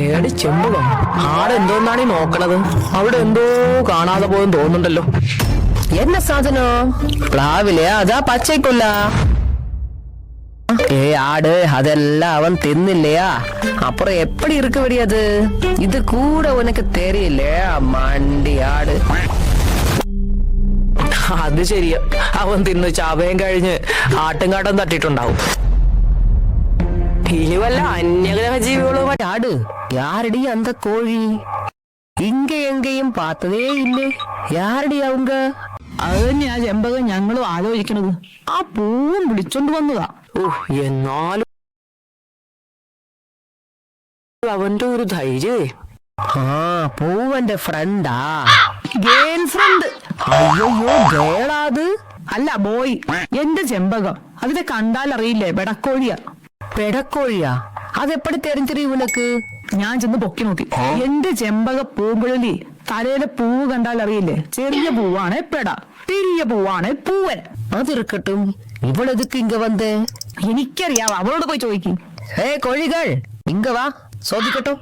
ഏടി ചെമ്പകം ആടെന്തോന്നാണ് ഈ നോക്കണത്? അവിടെ എന്തോ കാണാതെ പോയെന്ന് തോന്നുന്നുണ്ടല്ലോ. എന്ന സാധനം പ്ലാവിലെയാ അതാ പച്ചയ്ക്കൊല്ല? ஆடு அதெல்லாம் அவன் தின்னில்லையா? அப்புறம் எப்படி இருக்க முடியாது? இது கூட உனக்கு தெரியலையா மண்டி ஆடு? അത് ശരിയാ, അവൻ തിന്ന് ചവയും കഴിഞ്ഞ് ആട്ടുംകാട്ടം തട്ടിട്ടുണ്ടാവും. ഇനി വല്ല അന്യഗ്രഹ ജീവികളും ആട്. யாரடி அந்த கோழி? ഇങ്ങ എങ്കയും പാത്തതേ ഇല്ലേ? யாரടി அவங்க? അത് തന്നെയാ ചെമ്പകം ഞങ്ങളും ആലോചിക്കണത്. ആ പൂവും വിളിച്ചോണ്ട് വന്നതാ. എന്നാലും അവന്റെ ഒരു ധൈര്യമേ. പൂവന്റെ ഫ്രണ്ടാ? Girl friend. അയ്യോ ഗേളാത്? അല്ല ബോയ്. എന്റെ ചെമ്പകം അതിനെ കണ്ടാൽ അറിയില്ലേ, പെടക്കോഴിയാ. പെടക്കോഴിയാ? അതെപ്പടി തെരഞ്ഞെറിയും ഉനക്ക്? ഞാൻ ചെന്ന് പൊക്കി നോക്കി. എന്റെ ചെമ്പക പൂങ്കുഴലി തലയിലെ പൂവ് കണ്ടാൽ അറിയില്ലേ? ചെറിയ പൂവാണ് പെട, പെരിയ പൂവാണ് പൂവൻ. അതിരിക്കട്ടും, ഇവളെതുക്ക് ഇങ്ങ വന്നേ? എനിക്കറിയാം, അവളോട് പോയി ചോദിക്കും. കോഴികൾ ഇങ്ങ വാ, ചോദിക്കട്ടോ.